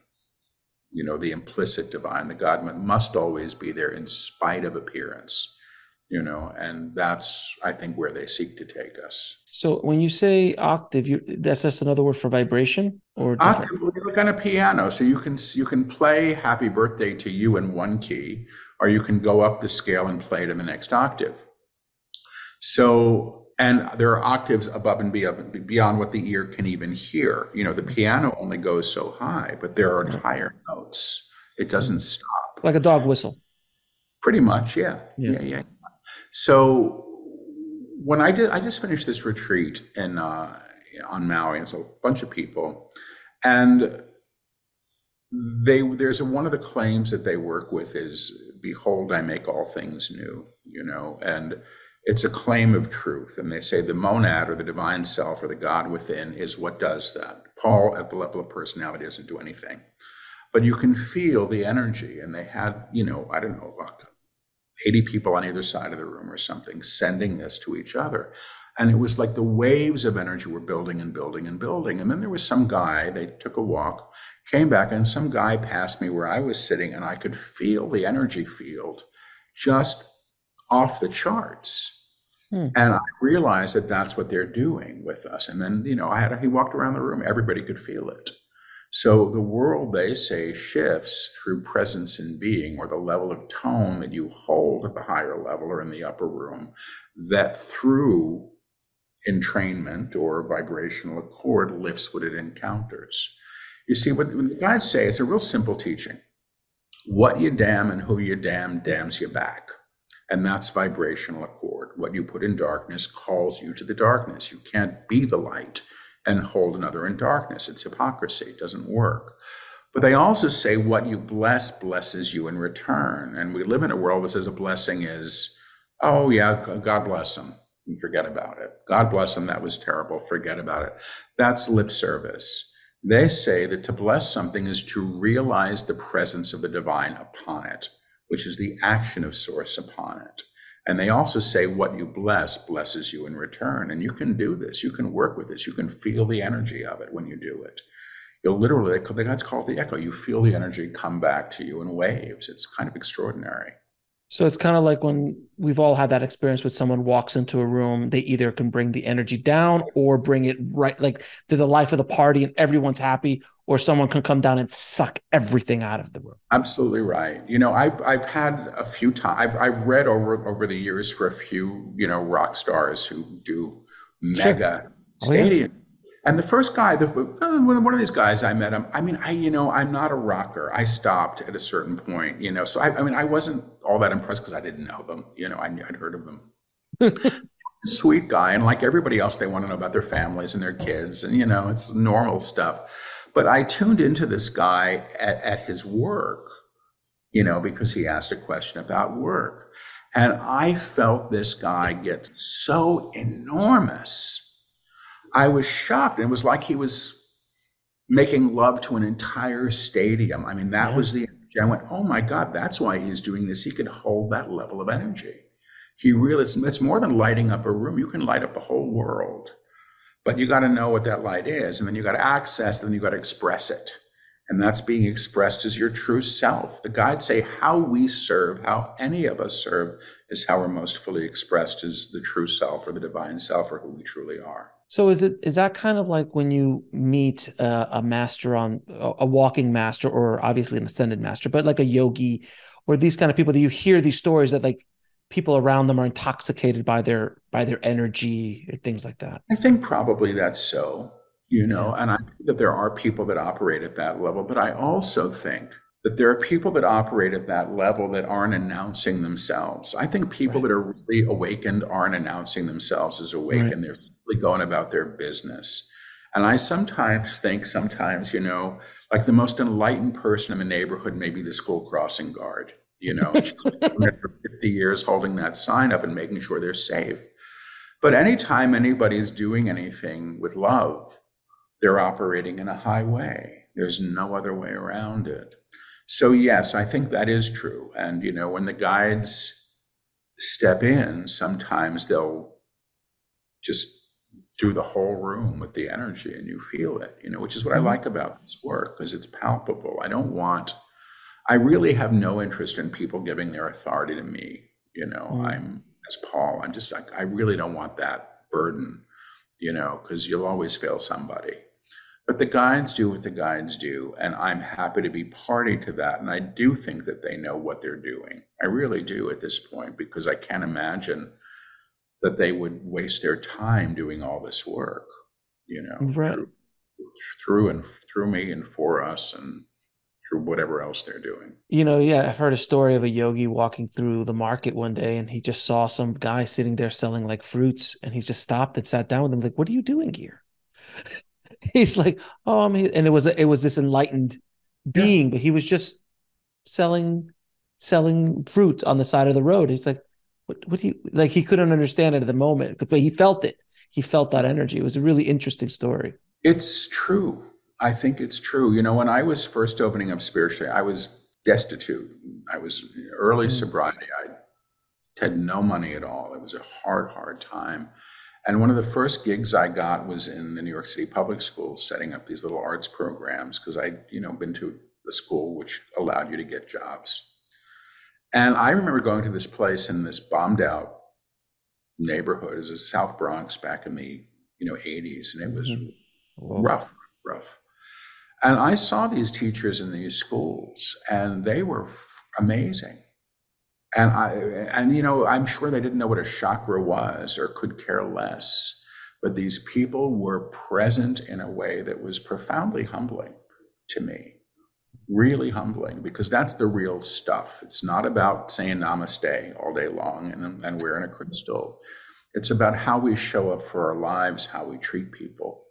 The implicit divine, the God must always be there in spite of appearance, and that's, I think, where they seek to take us. So when you say octave, that's just another word for vibration, or different? Octave, like on a piano. So you can play Happy Birthday to You in one key, or you can go up the scale and play it in the next octave. So, and there are octaves above and beyond what the ear can even hear. The piano only goes so high, but there are higher notes. It doesn't stop. Like a dog whistle. Pretty much, yeah. So when I just finished this retreat on Maui, and so a bunch of people, and there's one of the claims that they work with is, "Behold, I make all things new," and it's a claim of truth. And they say the monad, or the divine self, or the God within, is what does that. Paul, at the level of personality, doesn't do anything, but you can feel the energy. And they had, I don't know, 80 people on either side of the room or something, sending this to each other. And it was like the waves of energy were building and building and building. And then there was some guy, they took a walk, came back, and some guy passed me where I was sitting, and I could feel the energy field just off the charts. Hmm. And I realized that that's what they're doing with us. And then, he walked around the room, everybody could feel it. So the world, they say, shifts through presence and being, or the level of tone that you hold at the higher level or in the upper room, that through entrainment or vibrational accord lifts what it encounters. You see, when the guides say, it's a real simple teaching. What you damn and who you damn damns you back. And that's vibrational accord. What you put in darkness calls you to the darkness. You can't be the light and hold another in darkness. It's hypocrisy. It doesn't work. But they also say what you bless blesses you in return. And we live in a world that says a blessing is, oh yeah, God bless them, and forget about it. God bless them, that was terrible, forget about it. That's lip service. They say that to bless something is to realize the presence of the divine upon it, which is the action of source upon it. And they also say what you bless blesses you in return. And you can do this. You can work with this. You can feel the energy of it when you do it. You'll literally, the guys call it the echo. You feel the energy come back to you in waves. It's kind of extraordinary. So it's kind of like when we've all had that experience with someone walks into a room, they either can bring the energy down or bring it right, like to the life of the party and everyone's happy, or someone can come down and suck everything out of the room. Absolutely right. I've had a few times, I've read over the years for a few, rock stars who do mega stadium. Yeah. And the first guy, one of these guys I met him, I'm not a rocker. I stopped at a certain point, so I wasn't all that impressed because I didn't know them. I'd heard of them. Sweet guy. And like everybody else, they want to know about their families and their kids. And, it's normal stuff. But I tuned into this guy at his work, because he asked a question about work. And I felt this guy get so enormous. I was shocked. It was like he was making love to an entire stadium. That was the energy. I went, oh my God, that's why he's doing this. He could hold that level of energy. It's more than lighting up a room. You can light up the whole world, but you got to know what that light is. And then you got to access, and then you got to express it. And that's being expressed as your true self. The guides say how we serve, how any of us serve, is how we're most fully expressed as the true self or the divine self or who we truly are. So is that kind of like when you meet a master, on a walking master, or obviously an ascended master, but like a yogi or these kind of people that you hear these stories that like people around them are intoxicated by their energy or things like that? I think probably that's so, and I think that there are people that operate at that level, but I also think that there are people that operate at that level that aren't announcing themselves. I think people that are really awakened aren't announcing themselves as awakened. They're really going about their business. And I sometimes think, like the most enlightened person in the neighborhood may be the school crossing guard. She's been doing it for 50 years, holding that sign up and making sure they're safe. But anytime anybody's doing anything with love, they're operating in a high way. There's no other way around it. So yes, I think that is true. And, when the guides step in, sometimes they'll just do the whole room with the energy and you feel it, which is what I like about this work, because it's palpable. I really have no interest in people giving their authority to me. I'm, as Paul, I really don't want that burden, because you'll always fail somebody. But the guides do what the guides do, and I'm happy to be party to that. And I do think that they know what they're doing. I really do at this point, because I can't imagine that they would waste their time doing all this work, through me and for us and through whatever else they're doing. I've heard a story of a yogi walking through the market one day, and he just saw some guy sitting there selling like fruits, and he just stopped and sat down with him, like, "What are you doing here?" He's like, "Oh, and it was this enlightened being, but he was just selling fruit on the side of the road. He's like, what do you like? He couldn't understand it at the moment, but he felt it. He felt that energy. It was a really interesting story. It's true. I think it's true. When I was first opening up spiritually, I was destitute. I was early sobriety. I had no money at all. It was a hard time. And one of the first gigs I got was in the New York City public schools, setting up these little arts programs, because I'd, been to the school which allowed you to get jobs. And I remember going to this place in this bombed out neighborhood. It was the South Bronx back in the 80s, and it was Mhm. Whoa. rough, rough. And I saw these teachers in these schools, and they were amazing. And I'm sure they didn't know what a chakra was or could care less. But these people were present in a way that was profoundly humbling to me, really humbling, because that's the real stuff. It's not about saying namaste all day long and wearing a crystal. It's about how we show up for our lives, how we treat people,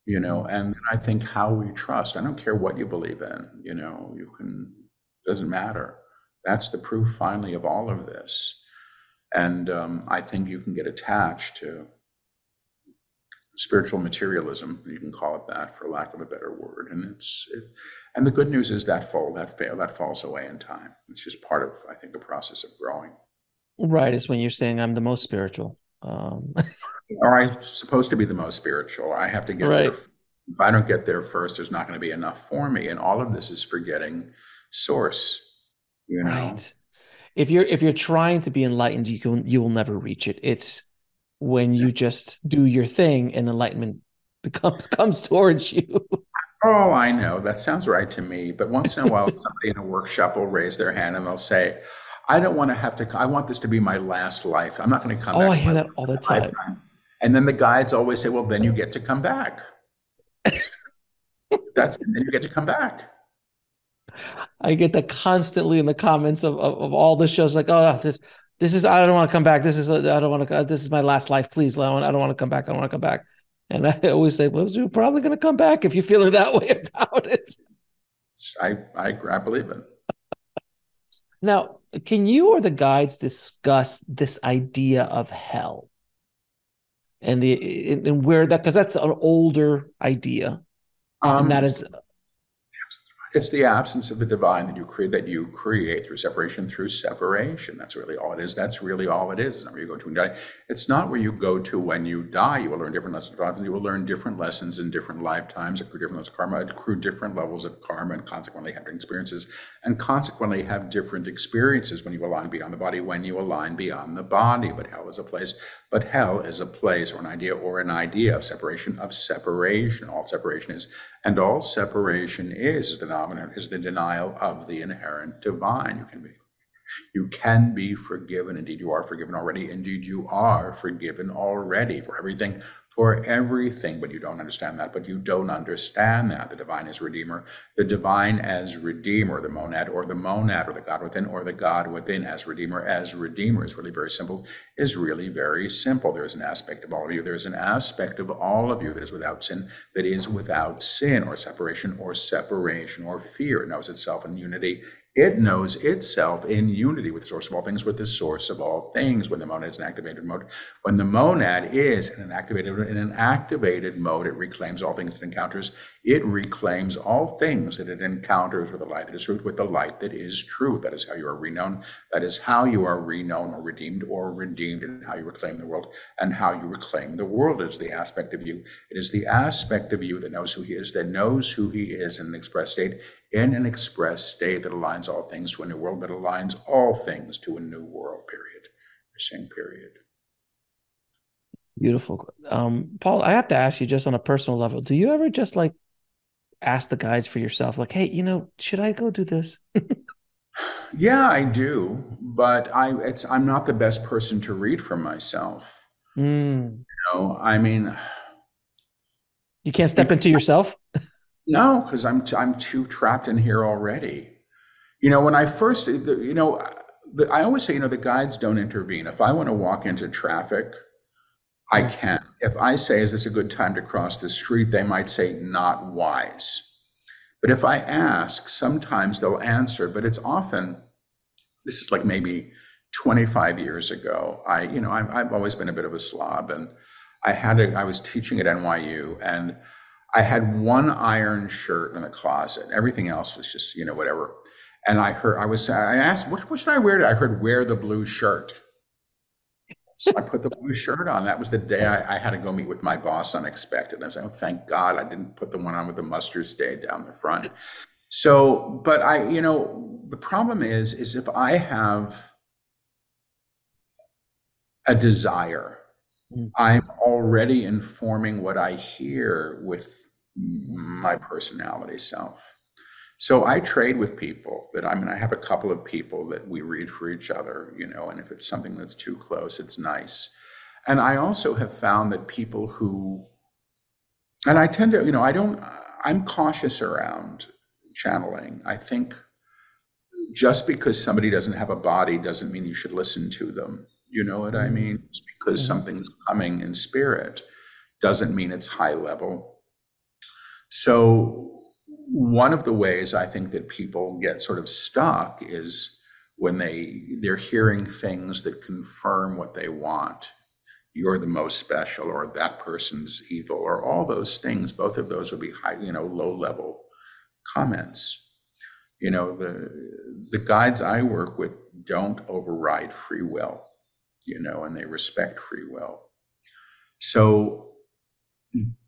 and I think how we trust. I don't care what you believe in, doesn't matter. That's the proof finally of all of this. And I think you can get attached to spiritual materialism, you can call it that, for lack of a better word. And the good news is that falls away in time. It's just part of, I think, the process of growing. Right. It's when you're saying I'm the most spiritual. Or I'm supposed to be the most spiritual. I have to get there. Right. If I don't get there first, there's not going to be enough for me. And all of this is forgetting source, you know? Right. If you're trying to be enlightened, you will never reach it. It's when you just do your thing and enlightenment comes towards you. Oh, I know. That sounds right to me. But once in a while, somebody in a workshop will raise their hand and they'll say, I don't want to have to, I want this to be my last life. I'm not going to come Oh, back I to my hear that all the time. lifetime. And then the guides always say, well, then you get to come back. Then you get to come back. I get that constantly in the comments of all the shows. Like, oh, this is I don't want to come back. I don't want to. This is my last life. Please, I don't want to come back. I don't want to come back. And I always say, well, you're probably going to come back if you're feeling that way about it. I believe it. Now, can you or the guides discuss this idea of hell and where that, because that's an older idea, and that It's is It's the absence of the divine that you create through separation, through separation. That's really all it is. That's really all it is. It's not where you go to and die. It's not where you go to when you die. You will learn different lessons. You will learn different lessons in different lifetimes, accrue different levels of karma, accrue different levels of karma, and consequently have different experiences, and consequently have different experiences when you align beyond the body, when you align beyond the body. But hell is a place or an idea of separation, All separation is. And all separation is the denial of the inherent divine. You can be forgiven. Indeed, you are forgiven already. Indeed, you are forgiven already for everything, but you don't understand that. The divine is redeemer. The divine as redeemer, the monad, or the God within, or the God within as redeemer is really very simple, is really very simple. There is an aspect of all of you. There is an aspect of all of you that is without sin, or separation, or fear. It knows itself in unity. It knows itself in unity with the source of all things, with the source of all things. When the monad is in activated mode, it reclaims all things it encounters. It reclaims all things that it encounters with the light that is truth, with the light that is truth. That is how you are renowned. That is how you are renowned or redeemed, and how you reclaim the world. And how you reclaim the world is the aspect of you. It is the aspect of you that knows who he is, in an express state, that aligns all things to a new world, that aligns all things to a new world, period. The same period. beautiful. Paul, I have to ask you, just on a personal level, do you ever just like ask the guides for yourself, like, hey, should I go do this? Yeah, I do, but I'm not the best person to read for myself. Mm. I mean, You can't step into yourself? no, because I'm too trapped in here already. When I first, I always say, the guides don't intervene. If I want to walk into traffic, I can. If I say, is this a good time to cross the street? They might say, not wise. But if I ask, sometimes they'll answer, but it's often, this is like maybe 25 years ago. I've always been a bit of a slob, and I was teaching at NYU, and I had one iron shirt in the closet. Everything else was just, whatever. And I asked, what should I wear today? I heard, wear the blue shirt. So I put the blue shirt on. That was the day I had to go meet with my boss unexpected. I was like, oh, thank God I didn't put the one on with the mustard stain down the front. So, but the problem is if I have a desire, Mm. I'm already informing what I hear with my personality self. So I trade with people that, I mean, I have a couple of people that we read for each other, and if it's something that's too close, it's nice. And I also have found that people who, and I tend to, I'm cautious around channeling. I think just because somebody doesn't have a body doesn't mean you should listen to them. You know what I Mm. mean? Just because Mhm. something's coming in spirit doesn't mean it's high level. So one of the ways I think that people get sort of stuck is when they're hearing things that confirm what they want. You're the most special, or that person's evil, or all those things. Both of those would be high, low level comments. The guides I work with don't override free will, and they respect free will. So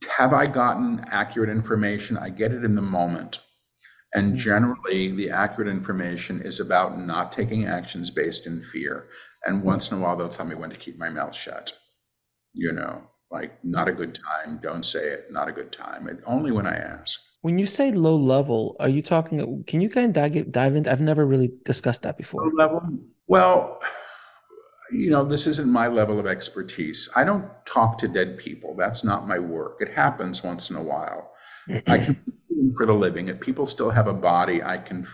have I gotten accurate information? I get it in the moment. And Mm. generally, the accurate information is about not taking actions based in fear. And once in a while, they'll tell me when to keep my mouth shut. Like, not a good time, don't say it, not a good time. Only when I ask. When you say low level, are you talking, can you kind of dive in? I've never really discussed that Low before. level? Well, this isn't my level of expertise. I don't talk to dead people. That's not my work. It happens once in a while. I can for the living. If people still have a body, I can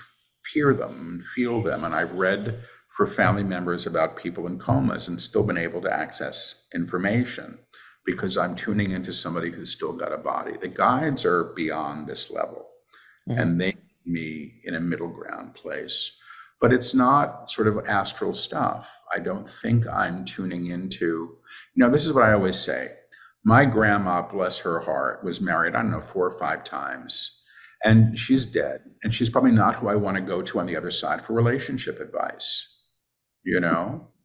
hear them and feel them. And I've read for family members about people in comas and still been able to access information because I'm tuning into somebody who's still got a body. The guides are beyond this level, Mhm. and they meet me in a middle ground place. But it's not sort of astral stuff. I don't think I'm tuning into, this is what I always say. My grandma, bless her heart, was married, I don't know, 4 or 5 times, and she's dead. And she's probably not who I want to go to on the other side for relationship advice.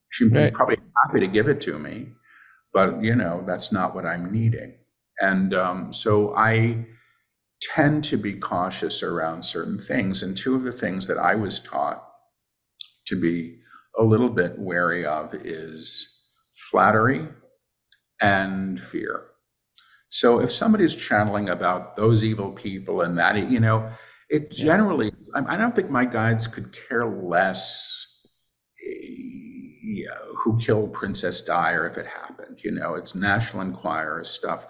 She'd be Right. probably happy to give it to me, but, that's not what I'm needing. And so I tend to be cautious around certain things. And two of the things that I was taught to be a little bit wary of is flattery and fear. So if somebody's channeling about those evil people and that, it Yeah. generally, I don't think my guides could care less who killed Princess Di or if it happened. It's National Enquirer stuff.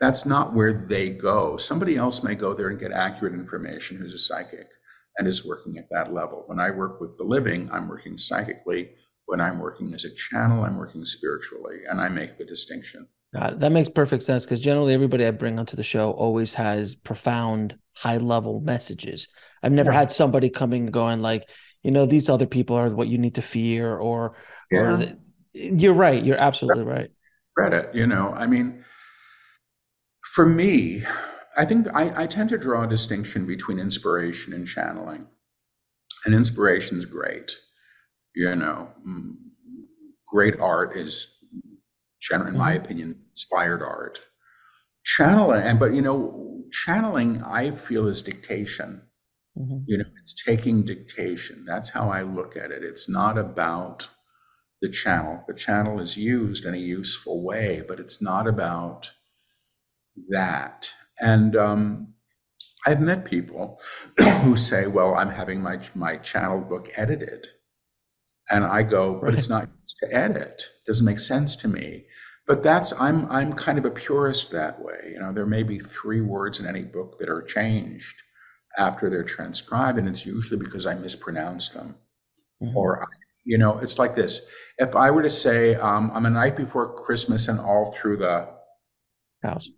That's not where they go. Somebody else may go there and get accurate information who's a psychic and is working at that level. When I work with the living, I'm working psychically. When I'm working as a channel, I'm working spiritually, and I make the distinction. That makes perfect sense because generally everybody I bring onto the show always has profound, high level messages. I've never Yeah. had somebody coming and going like, these other people are what you need to fear, or Yeah. you're right. You're absolutely right. Credit, I mean, for me, I think I tend to draw a distinction between inspiration and channeling. And inspiration is great. you know, mm, Great art is, in my Hmm. opinion, inspired art. Channeling, I feel is dictation. Hmm. It's taking dictation. That's how I look at it. It's not about the channel. The channel is used in a useful way, but it's not about that. And I've met people who say, "Well, I'm having my channel book edited," and I go, "But Right. it's not used to edit. It doesn't make sense to me." But I'm kind of a purist that way. There may be 3 words in any book that are changed after they're transcribed, and it's usually because I mispronounce them. Hmm. Or, it's like this. If I were to say, "I'm a night before Christmas," and all through the, House.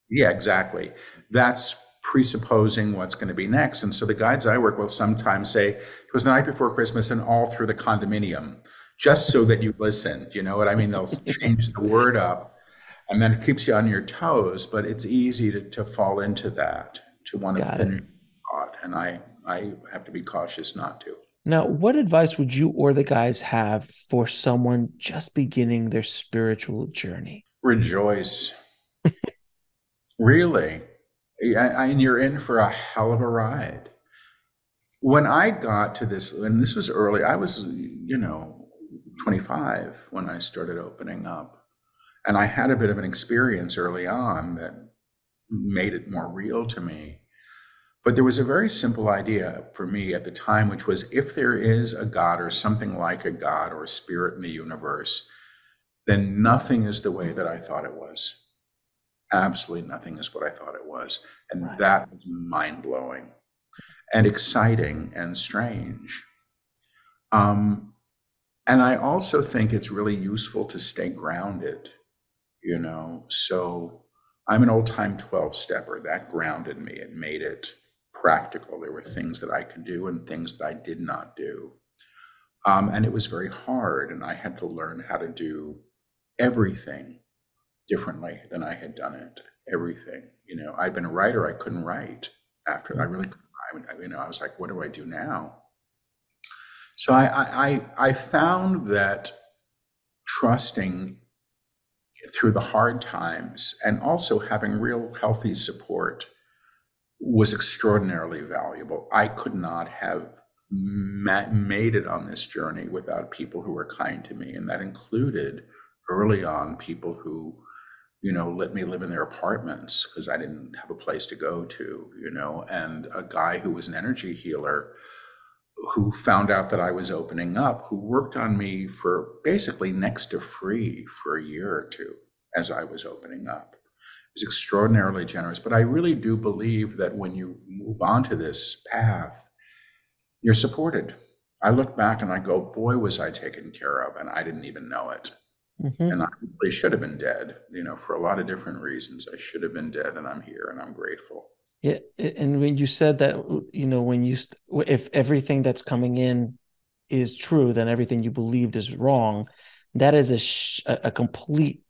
yeah, exactly. That's presupposing what's going to be next. And so the guides I work with sometimes say, "It was the night before Christmas and all through the condominium," just so that you listened. You know what I mean? They'll change the word up, and then it keeps you on your toes, but it's easy to fall into that, to want to Got it. finish the thought. And I have to be cautious not to. Now, what advice would you or the guys have for someone just beginning their spiritual journey? Rejoice. Really. And you're in for a hell of a ride. when I got to this, and this was early, I was, 25 when I started opening up. And I had a bit of an experience early on that made it more real to me. But there was a very simple idea for me at the time, which was if there is a God or something like a God or a spirit in the universe, then nothing is the way that I thought it was. Absolutely nothing is what I thought it was. And Right. that was mind blowing and exciting and strange. Um, and I also think it's really useful to stay grounded. So I'm an old time 12 stepper. That grounded me. It made it practical. There were things that I could do and things that I did not do. And it was very hard. And I had to learn how to do everything differently than I had done it. Everything. I'd been a writer. I couldn't write after. I really couldn't. I was like, what do I do now? So I found that trusting through the hard times and also having real healthy support was extraordinarily valuable. I could not have made it on this journey without people who were kind to me. And that included early on people who, let me live in their apartments because I didn't have a place to go to, and a guy who was an energy healer who found out that I was opening up, who worked on me for basically next to free for a year or two as I was opening up. It was extraordinarily generous. But I really do believe that when you move onto this path, you're supported. I look back and I go, boy, was I taken care of, and I didn't even know it. Mm-hmm. And I really should have been dead, for a lot of different reasons. I should have been dead, and I'm here, and I'm grateful. Yeah, and when you said that, when if everything that's coming in is true, then everything you believed is wrong. That is a complete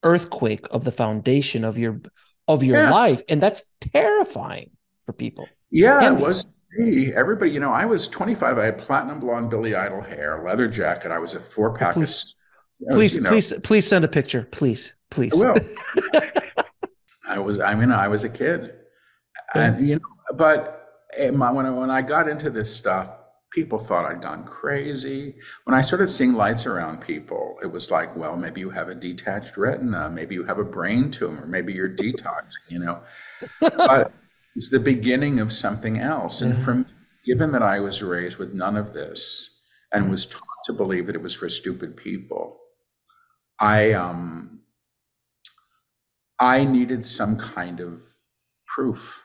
earthquake of the foundation of your Yeah, life, and that's terrifying for people. yeah, Can it be. was me. Everybody, I was 25. I had platinum blonde Billy Idol hair, leather jacket. I was a four Oh, pack of, please, I was, please send a picture, please, I please. will. I was a kid. Yeah. And but when I got into this stuff, people thought I'd gone crazy. When I started seeing lights around people, it was like, well, maybe you have a detached retina, maybe you have a brain tumor, maybe you're detoxing. But it's the beginning of something else. And Yeah. from given that I was raised with none of this and was taught to believe that it was for stupid people, I I needed some kind of proof,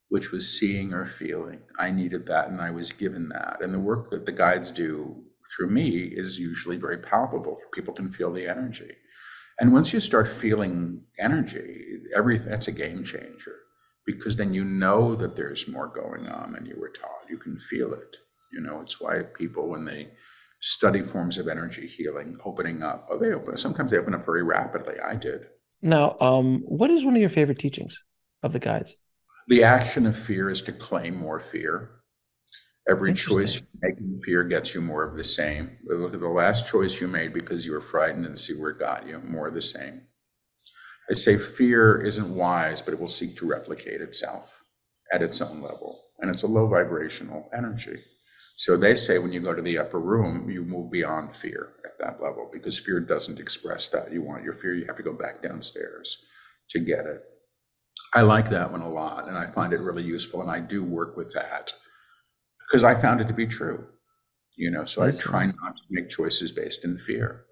which was seeing or feeling. I needed that, and I was given that. And the work that the guides do through me is usually very palpable. People can feel the energy. And once you start feeling energy, that's a game changer because then you know that there's more going on than you were taught. You can feel it. It's why people, when they study forms of energy healing, opening up, sometimes they open up very rapidly. I did. Now, what is one of your favorite teachings of the guides? The action of fear is to claim more fear. Every choice Interesting. you make in fear gets you more of the same. Look at the last choice you made because you were frightened and see where it got you, more of the same. I say fear isn't wise, but it will seek to replicate itself at its own level. And it's a low vibrational energy. So they say when you go to the upper room, you move beyond fear at that level because fear doesn't express that. You want your fear, you have to go back downstairs to get it. I like that one a lot, and I find it really useful, and I do work with that because I found it to be true. So I try not to make choices based in fear.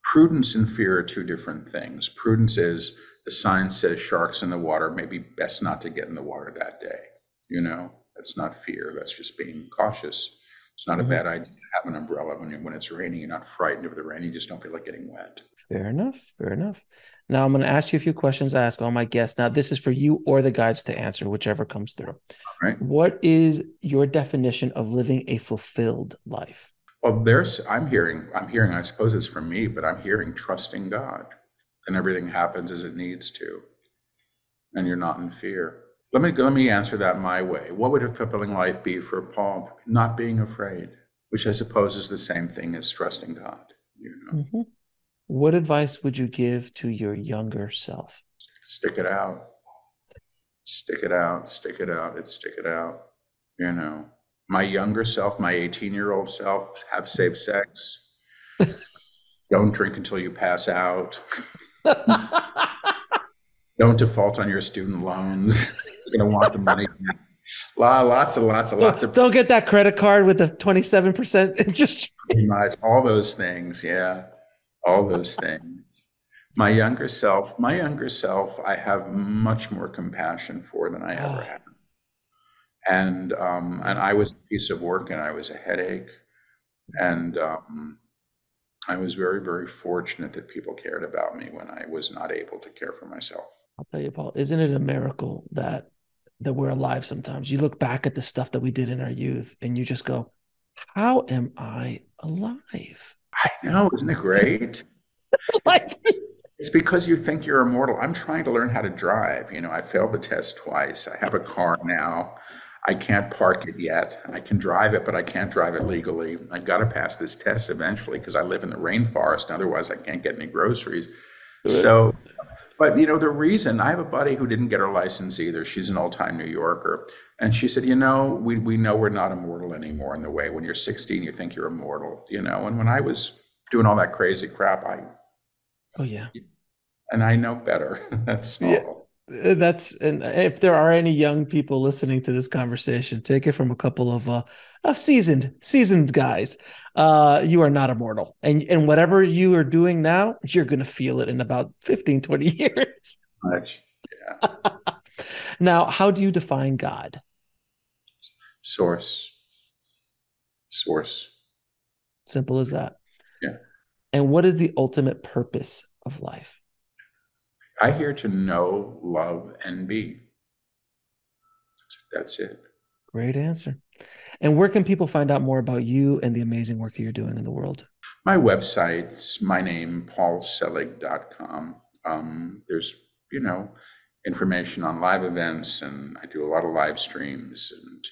Prudence and fear are two different things. Prudence is the sign says sharks in the water, maybe best not to get in the water that day. That's not fear. That's just being cautious. It's not a bad idea to have an umbrella when it's raining. You're not frightened of the rain. You just don't feel like getting wet. Fair enough. Fair enough. Now I'm going to ask you a few questions I ask all my guests. Now, this is for you or the guides to answer, whichever comes through. Right? What is your definition of living a fulfilled life? Well, I'm hearing, I suppose it's from me, but I'm hearing trusting God. And everything happens as it needs to. And you're not in fear. Let me answer that my way. What would a fulfilling life be for Paul? Not being afraid, which I suppose is the same thing as trusting God. Mm-hmm. What advice would you give to your younger self? Stick it out. Stick it out, stick it out, stick it out. My younger self, my 18-year-old self, have safe sex. Don't drink until you pass out. Don't default on your student loans. You're going to want the money. Lots of Don't get that credit card with the 27% interest. all those things. Yeah, all those things. My younger self, I have much more compassion for than I ever had. And I was a piece of work, and I was a headache, and I was very, very fortunate that people cared about me when I was not able to care for myself. I'll tell you, Paul, isn't it a miracle that we're alive sometimes? You look back at the stuff that we did in our youth and you just go, how am I alive? I know, isn't it great? Like, it's because you think you're immortal. I'm trying to learn how to drive. I failed the test twice. I have a car now. I can't park it yet. I can drive it, but I can't drive it legally. I've got to pass this test eventually because I live in the rainforest. Otherwise, I can't get any groceries. So, but the reason, I have a buddy who didn't get her license either. She's an old-time New Yorker. And she said, we know we're not immortal anymore in the way when you're 16, you think you're immortal, and when I was doing all that crazy crap, oh yeah. And I know better. That's all. Yeah. And if there are any young people listening to this conversation, take it from a couple of seasoned guys. You are not immortal, and whatever you are doing now, you're going to feel it in about 15, 20 years. Much. Yeah. Now, how do you define God? Source. Simple as that. Yeah. And what is the ultimate purpose of life? I here to know, love, and be. That's it. Great answer. And where can people find out more about you and the amazing work that you're doing in the world? My website's my name, paulselig.com. There's, information on live events, and I do a lot of live streams, and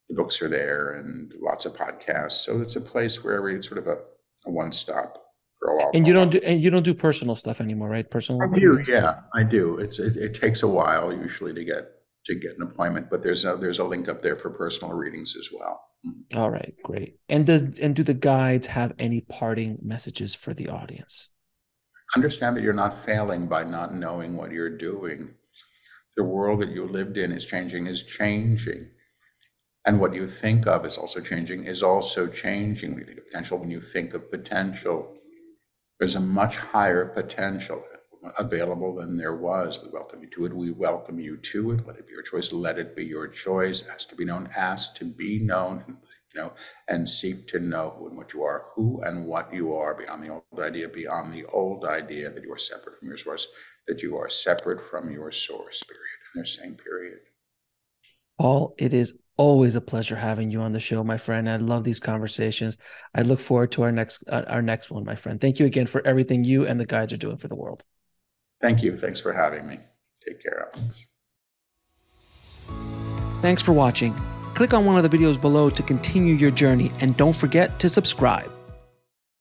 the books are there, and lots of podcasts. So it's a place where it's sort of a one-stop. And you don't do personal stuff anymore, right? Personal. I do, yeah, I do. It takes a while usually to get an appointment, but there's a link up there for personal readings as well. All right, great. And do the guides have any parting messages for the audience? Understand that you're not failing by not knowing what you're doing. The world that you lived in is changing. And what you think of is also changing. When you think of potential, when you think of potential, there's a much higher potential available than there was. We welcome you to it. We welcome you to it. Let it be your choice. Let it be your choice. Ask to be known. Ask to be known. And seek to know who and what you are, who and what you are, beyond the old idea that you are separate from your source, that you are separate from your source, period. And they're saying period. Paul, it is always a pleasure having you on the show, my friend. I love these conversations. I look forward to our next one, my friend. Thank you again for everything you and the guides are doing for the world. Thank you. Thanks for having me. Take care, Alex. Thanks for watching. Click on one of the videos below to continue your journey, and don't forget to subscribe.